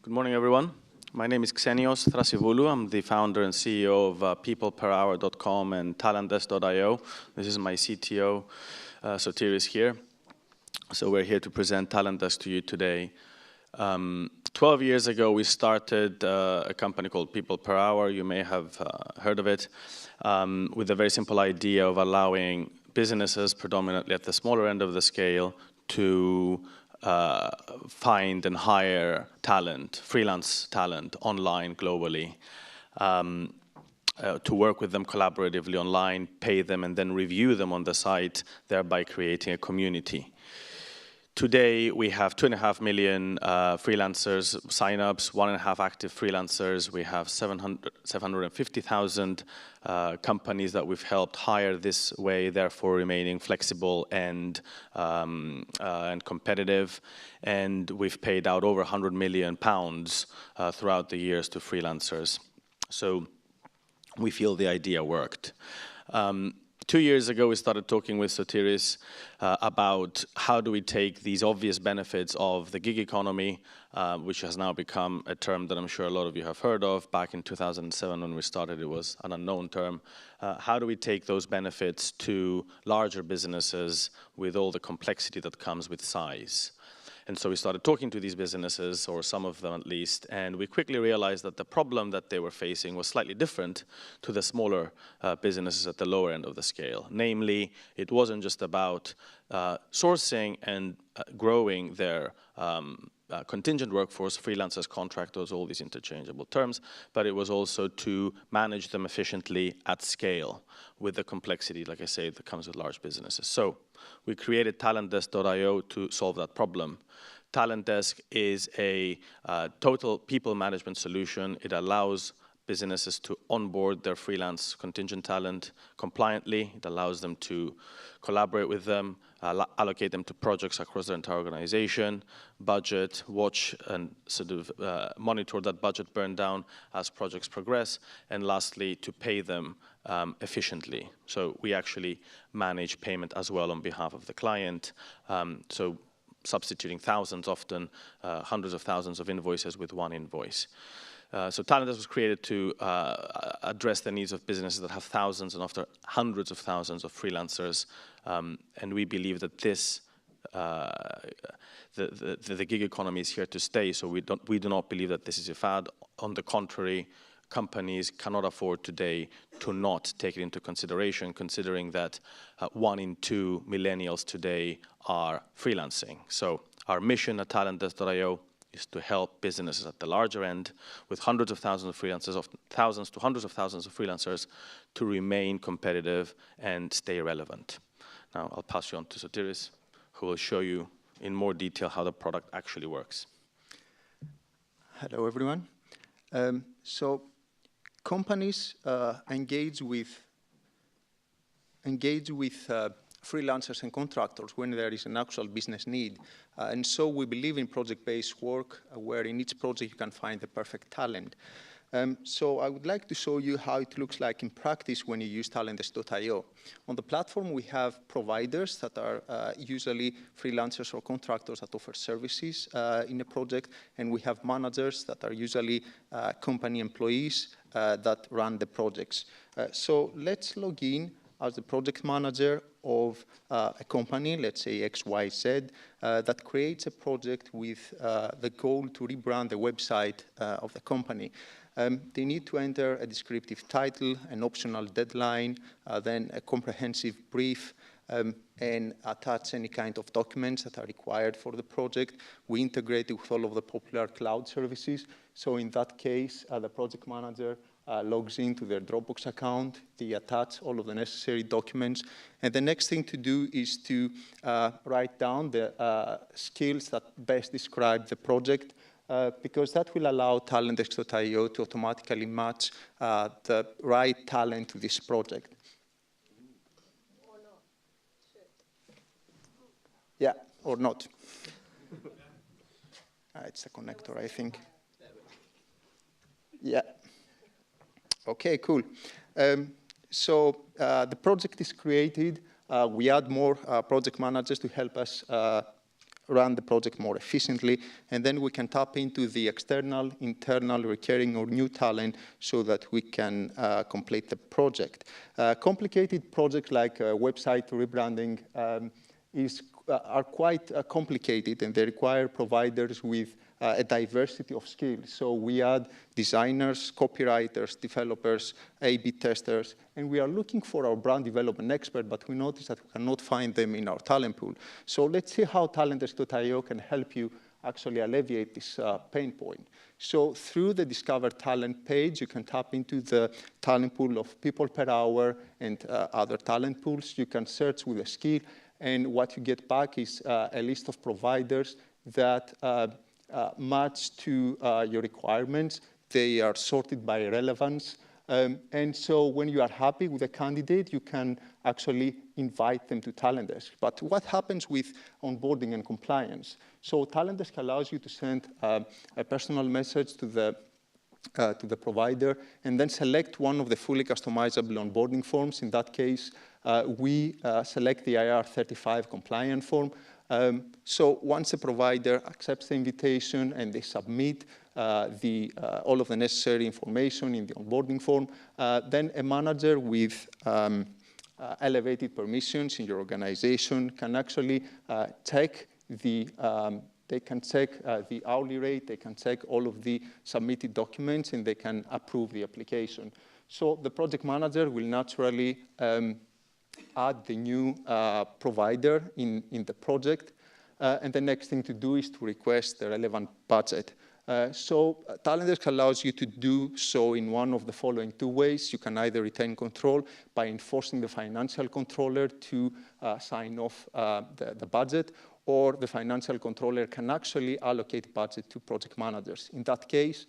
Good morning, everyone. My name is Xenios Thrasivoulou. I'm the founder and CEO of peopleperhour.com and TALENTDESK.io. This is my CTO, Sotiris here. So we're here to present TALENTDESK to you today. 12 years ago, we started a company called People Per Hour. You may have heard of it, with a very simple idea of allowing businesses, predominantly at the smaller end of the scale, to find and hire talent, freelance talent, online, globally, to work with them collaboratively online, pay them, and then review them on the site, thereby creating a community. Today, we have 2.5 million freelancers signups, 1.5 active freelancers. We have 750,000 companies that we've helped hire this way, therefore remaining flexible and competitive. And we've paid out over £100 million throughout the years to freelancers. So we feel the idea worked. 2 years ago, we started talking with Sotiris about how do we take these obvious benefits of the gig economy, which has now become a term that I'm sure a lot of you have heard of. Back in 2007, when we started, it was an unknown term. How do we take those benefits to larger businesses with all the complexity that comes with size? And so we started talking to these businesses, or some of them at least, and we quickly realized that the problem that they were facing was slightly different to the smaller businesses at the lower end of the scale. Namely, it wasn't just about sourcing and growing their contingent workforce, freelancers, contractors, all these interchangeable terms, but it was also to manage them efficiently at scale with the complexity, like I say, that comes with large businesses. So we created TALENTDESK.io to solve that problem. TALENTDESK is a total people management solution. It allows businesses to onboard their freelance contingent talent compliantly. It allows them to collaborate with them, allocate them to projects across their entire organization, budget, watch, and sort of monitor that budget burn down as projects progress, and lastly, to pay them efficiently. So we actually manage payment as well on behalf of the client. So substituting thousands, often hundreds of thousands of invoices with one invoice. So TALENTDESK was created to address the needs of businesses that have thousands and often hundreds of thousands of freelancers. And we believe that this, the gig economy is here to stay. So we do not believe that this is a fad. On the contrary, companies cannot afford today to not take it into consideration, considering that 1 in 2 millennials today are freelancing. So our mission at TALENTDESK.io is to help businesses at the larger end with hundreds of thousands of freelancers, often thousands to hundreds of thousands of freelancers, to remain competitive and stay relevant. Now I'll pass you on to Sotiris, who will show you in more detail how the product actually works. Hello, everyone. So companies engage with freelancers and contractors when there is an actual business need. And so we believe in project-based work, where in each project you can find the perfect talent. So I would like to show you how it looks like in practice when you use TALENTDESK.io. On the platform, we have providers that are usually freelancers or contractors that offer services in a project, and we have managers that are usually company employees that run the projects. So let's log in as the project manager of a company, let's say XYZ, that creates a project with the goal to rebrand the website of the company. They need to enter a descriptive title, an optional deadline, then a comprehensive brief, and attach any kind of documents that are required for the project. We integrate with all of the popular cloud services. So in that case, the project manager logs into their Dropbox account, they attach all of the necessary documents, and the next thing to do is to write down the skills that best describe the project, because that will allow TALENTDESK.io to automatically match the right talent to this project. Or not. Yeah, or not. It's a connector, I think. Yeah. Okay, cool. So the project is created. We add more project managers to help us run the project more efficiently, and then we can tap into the external, internal, recurring, or new talent so that we can complete the project. Complicated projects like website rebranding are quite complicated, and they require providers with a diversity of skills. So we add designers, copywriters, developers, A/B testers, and we are looking for our brand development expert, but we notice that we cannot find them in our talent pool. So let's see how TALENTDESK.io can help you actually alleviate this pain point. So through the Discover Talent page, you can tap into the talent pool of people per hour and other talent pools. You can search with a skill, and what you get back is a list of providers that match to your requirements. They are sorted by relevance. And so when you are happy with a candidate, you can actually invite them to TALENTDESK. But what happens with onboarding and compliance? So TALENTDESK allows you to send a personal message to the provider and then select one of the fully customizable onboarding forms. In that case, we select the IR35 compliant form. So once a provider accepts the invitation and they submit all of the necessary information in the onboarding form, then a manager with elevated permissions in your organization can actually check the hourly rate, they can check all of the submitted documents, and they can approve the application. So the project manager will naturally add the new provider in the project. And the next thing to do is to request the relevant budget. So TALENTDESK allows you to do so in one of the following two ways. You can either retain control by enforcing the financial controller to sign off the budget, or the financial controller can actually allocate budget to project managers. In that case,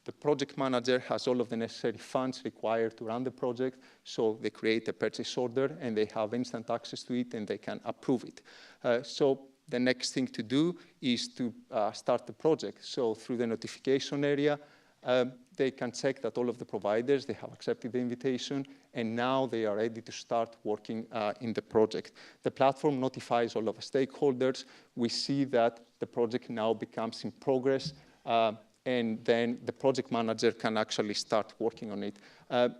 the project manager has all of the necessary funds required to run the project, so they create a purchase order, and they have instant access to it, and they can approve it. So the next thing to do is to start the project. So through the notification area, they can check that all of the providers, they have accepted the invitation, and now they are ready to start working in the project. The platform notifies all of the stakeholders. We see that the project now becomes in progress, and then the project manager can actually start working on it.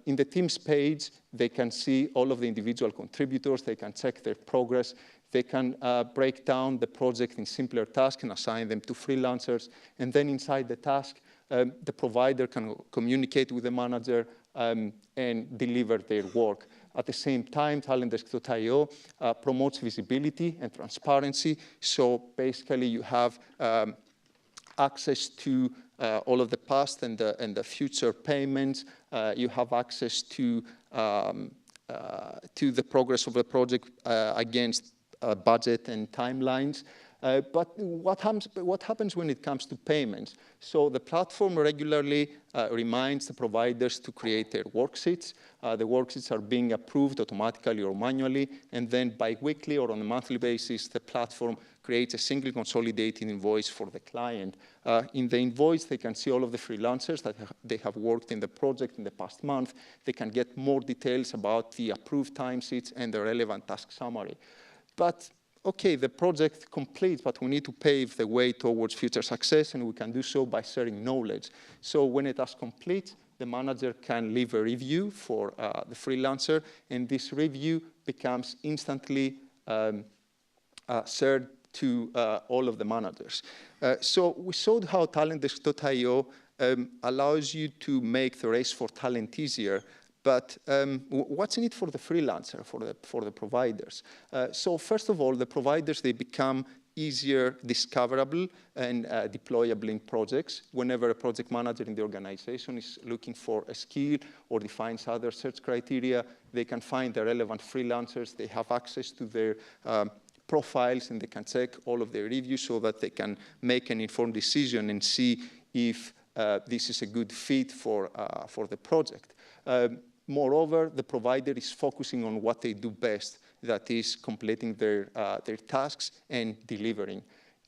In the Teams page, they can see all of the individual contributors. They can check their progress. They can break down the project in simpler tasks and assign them to freelancers. And then inside the task, the provider can communicate with the manager and deliver their work. At the same time, TALENTDESK.io promotes visibility and transparency. So basically, you have access to all of the past and the future payments. You have access to the progress of the project against budget and timelines. But what happens when it comes to payments? So the platform regularly reminds the providers to create their worksheets. The worksheets are being approved automatically or manually, and then bi-weekly or on a monthly basis, the platform creates a single consolidated invoice for the client. In the invoice, they can see all of the freelancers that they have worked in the project in the past month. They can get more details about the approved timesheets and the relevant task summary. But okay, the project completes, but we need to pave the way towards future success, and we can do so by sharing knowledge. So when a task completes, the manager can leave a review for the freelancer, and this review becomes instantly shared to all of the managers. So we showed how TALENTDESK.io allows you to make the race for talent easier. But what's in it for the freelancer, for the providers? So first of all, the providers, they become easier discoverable and deployable in projects. Whenever a project manager in the organization is looking for a skill or defines other search criteria, they can find the relevant freelancers. They have access to their profiles, and they can check all of their reviews so that they can make an informed decision and see if this is a good fit for the project. Moreover, the provider is focusing on what they do best, that is completing their tasks and delivering.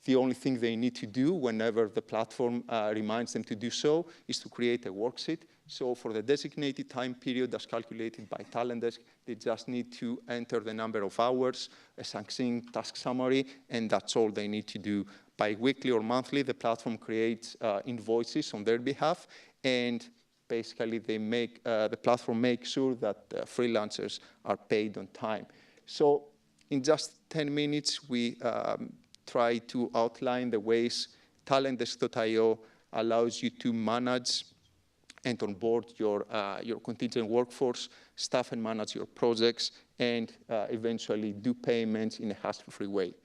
The only thing they need to do whenever the platform reminds them to do so is to create a worksheet. So for the designated time period as calculated by TALENTDESK, they just need to enter the number of hours, a succinct task summary, and that's all they need to do. Bi-weekly or monthly, the platform creates invoices on their behalf, and basically the platform makes sure that freelancers are paid on time. So in just 10 minutes, we try to outline the ways TALENTDESK.io allows you to manage and onboard your contingent workforce, staff and manage your projects, and eventually do payments in a hassle-free way.